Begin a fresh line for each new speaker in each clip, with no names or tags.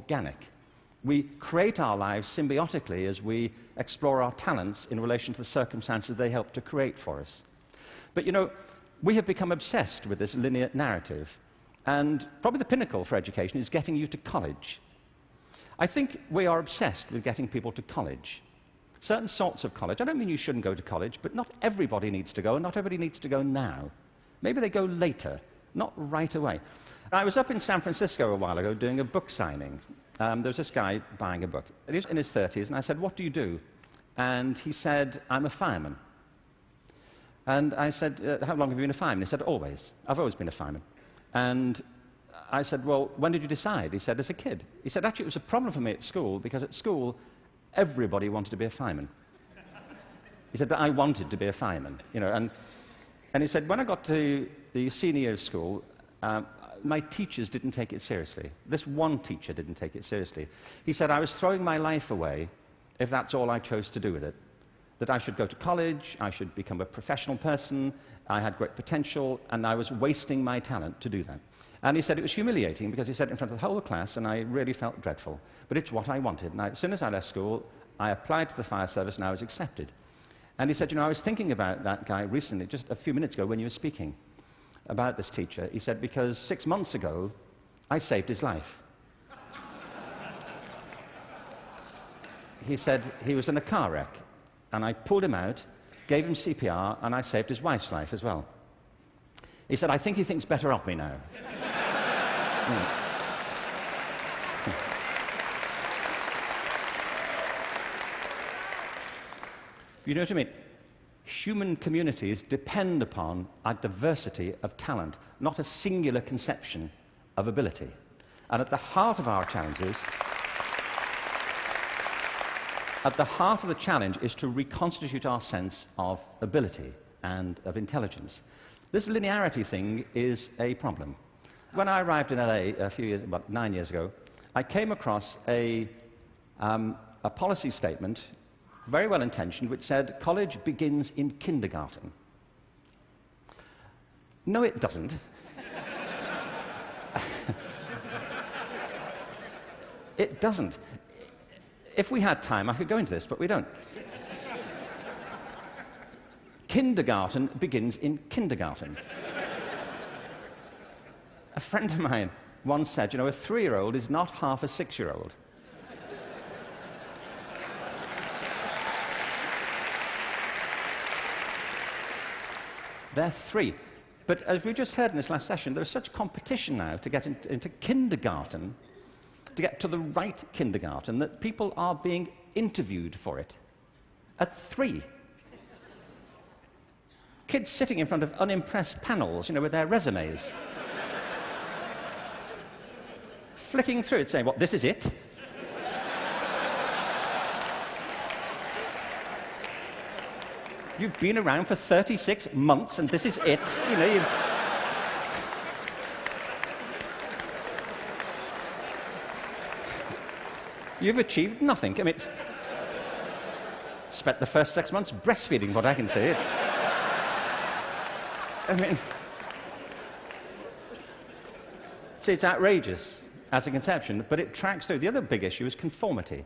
organic. We create our lives symbiotically as we explore our talents in relation to the circumstances they help to create for us. But you know, we have become obsessed with this linear narrative, and probably the pinnacle for education is getting you to college. I think we are obsessed with getting people to college. Certain sorts of college. I don't mean you shouldn't go to college, but not everybody needs to go, and not everybody needs to go now. Maybe they go later, not right away. I was up in San Francisco a while ago doing a book signing. There was this guy buying a book. He was in his 30s, and I said, "What do you do?" And he said, "I'm a fireman." And I said, "How long have you been a fireman?" He said, "Always. I've always been a fireman." And I said, "Well, when did you decide?" He said, "As a kid." He said, "Actually, it was a problem for me at school, because at school, everybody wanted to be a fireman." He said, "But I wanted to be a fireman." You know, and he said, "When I got to the senior year of school, my teachers didn't take it seriously. This one teacher didn't take it seriously. He said I was throwing my life away if that's all I chose to do with it. That I should go to college, I should become a professional person, I had great potential, and I was wasting my talent to do that." And he said it was humiliating, because he said it in front of the whole class, and I really felt dreadful. But it's what I wanted. And as soon as I left school, I applied to the fire service, and I was accepted. And he said, "You know, I was thinking about that guy recently, just a few minutes ago when you were speaking about this teacher." He said, "Because 6 months ago, I saved his life." He said he was in a car wreck, and I pulled him out, gave him CPR, and I saved his wife's life as well. He said, "I think he thinks better of me now." You know what I mean? Human communities depend upon a diversity of talent, not a singular conception of ability. And at the heart of our challenges, at the heart of the challenge is to reconstitute our sense of ability and of intelligence. This linearity thing is a problem. When I arrived in LA about 9 years ago, I came across a policy statement, very well intentioned, which said college begins in kindergarten. No, it doesn't. It doesn't. If we had time, I could go into this, but we don't. Kindergarten begins in kindergarten. A friend of mine once said, you know, a 3-year-old is not half a 6-year-old. They're 3. But as we just heard in this last session, there's such competition now to get into kindergarten, to get to the right kindergarten, that people are being interviewed for it at 3. Kids sitting in front of unimpressed panels, you know, with their resumes. Flicking through it, saying, "What, this is it?" You've been around for 36 months and this is it. You know, you've achieved nothing. I mean, spent the first 6 months breastfeeding, what I can say. It's outrageous as a conception, but it tracks through. The other big issue is conformity.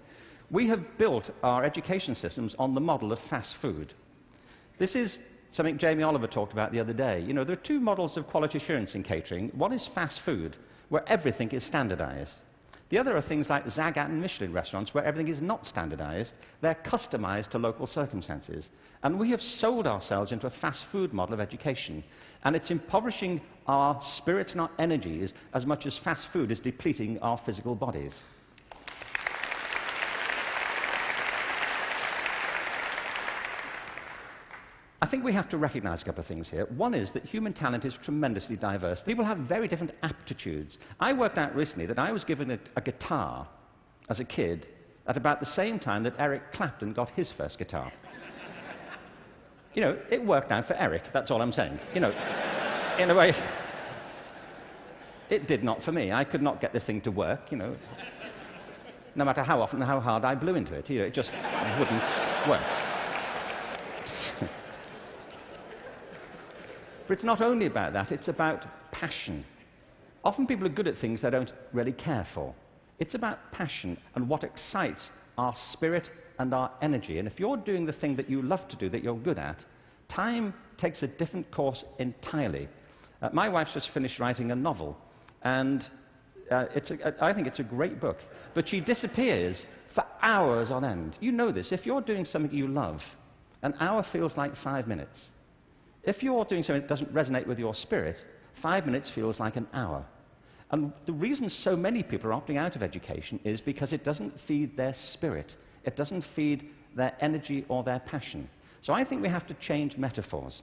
We have built our education systems on the model of fast food. This is something Jamie Oliver talked about the other day. You know, there are 2 models of quality assurance in catering. One is fast food, where everything is standardized. The other are things like Zagat and Michelin restaurants, where everything is not standardized. They're customized to local circumstances. And we have sold ourselves into a fast food model of education. And it's impoverishing our spirits and our energies as much as fast food is depleting our physical bodies. I think we have to recognize a couple of things here. One is that human talent is tremendously diverse. People have very different aptitudes. I worked out recently that I was given a guitar as a kid at about the same time that Eric Clapton got his first guitar. You know, it worked out for Eric, that's all I'm saying. You know, in a way, it did not for me. I could not get this thing to work, you know. No matter how often and how hard I blew into it, you know, it just wouldn't work. But it's not only about that, it's about passion. Often people are good at things they don't really care for. It's about passion and what excites our spirit and our energy. And if you're doing the thing that you love to do, that you're good at, time takes a different course entirely. My wife's just finished writing a novel, and I think it's a great book. But she disappears for hours on end. You know this. If you're doing something you love, an hour feels like 5 minutes. If you're doing something that doesn't resonate with your spirit, 5 minutes feels like an hour. And the reason so many people are opting out of education is because it doesn't feed their spirit. It doesn't feed their energy or their passion. So I think we have to change metaphors.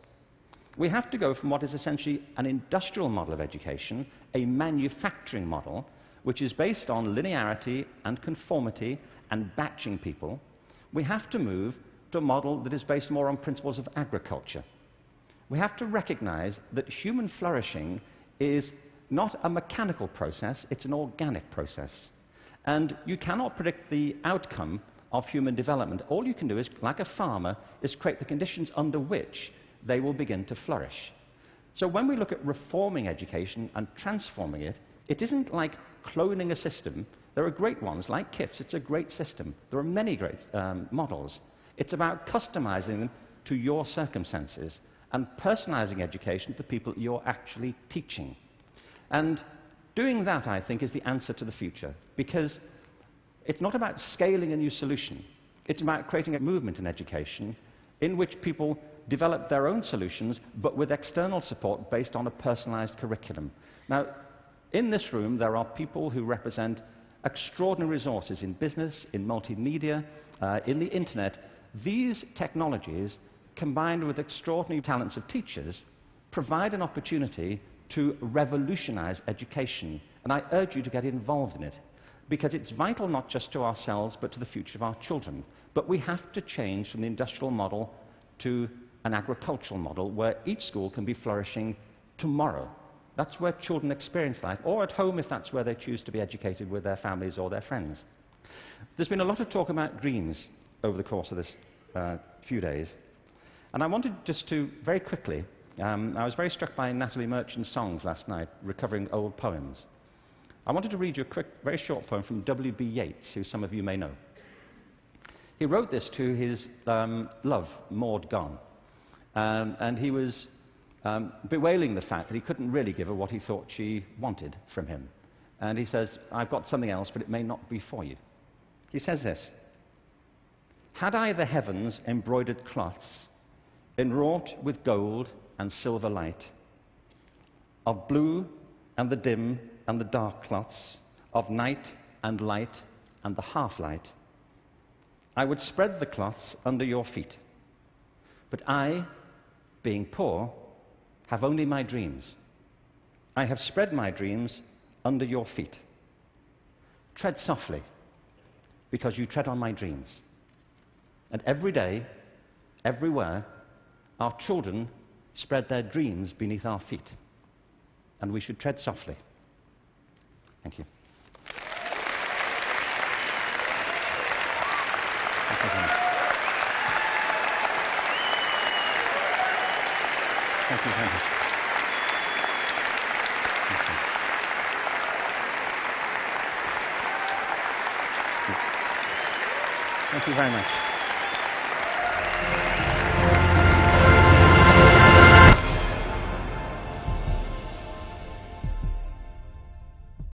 We have to go from what is essentially an industrial model of education, a manufacturing model, which is based on linearity and conformity and batching people. We have to move to a model that is based more on principles of agriculture. We have to recognize that human flourishing is not a mechanical process, it's an organic process. And you cannot predict the outcome of human development. All you can do is, like a farmer, is create the conditions under which they will begin to flourish. So when we look at reforming education and transforming it, it isn't like cloning a system. There are great ones, like KIPS, it's a great system. There are many great models. It's about customizing them to your circumstances and personalizing education to the people you're actually teaching. And doing that, I think, is the answer to the future, because it's not about scaling a new solution. It's about creating a movement in education in which people develop their own solutions, but with external support based on a personalized curriculum. Now, in this room, there are people who represent extraordinary resources in business, in multimedia, in the internet. These technologies, combined with extraordinary talents of teachers, provide an opportunity to revolutionize education. And I urge you to get involved in it, because it's vital not just to ourselves, but to the future of our children. But we have to change from the industrial model to an agricultural model where each school can be flourishing tomorrow. That's where children experience life, or at home if that's where they choose to be educated with their families or their friends. There's been a lot of talk about dreams over the course of this few days. And I wanted just to, very quickly, I was very struck by Natalie Merchant's songs last night, recovering old poems. I wanted to read you a quick, very short poem from W.B. Yeats, who some of you may know. He wrote this to his love, Maud Gone, and he was bewailing the fact that he couldn't really give her what he thought she wanted from him. And he says, "I've got something else, but it may not be for you." He says this: "Had I the heavens embroidered cloths, enwrought with gold and silver light, of blue and the dim and the dark cloths, of night and light and the half-light, I would spread the cloths under your feet. But I, being poor, have only my dreams. I have spread my dreams under your feet. Tread softly, because you tread on my dreams. And every day, everywhere, our children spread their dreams beneath our feet. And we should tread softly." Thank you. Thank you very much. Thank you very much. Thank you very much.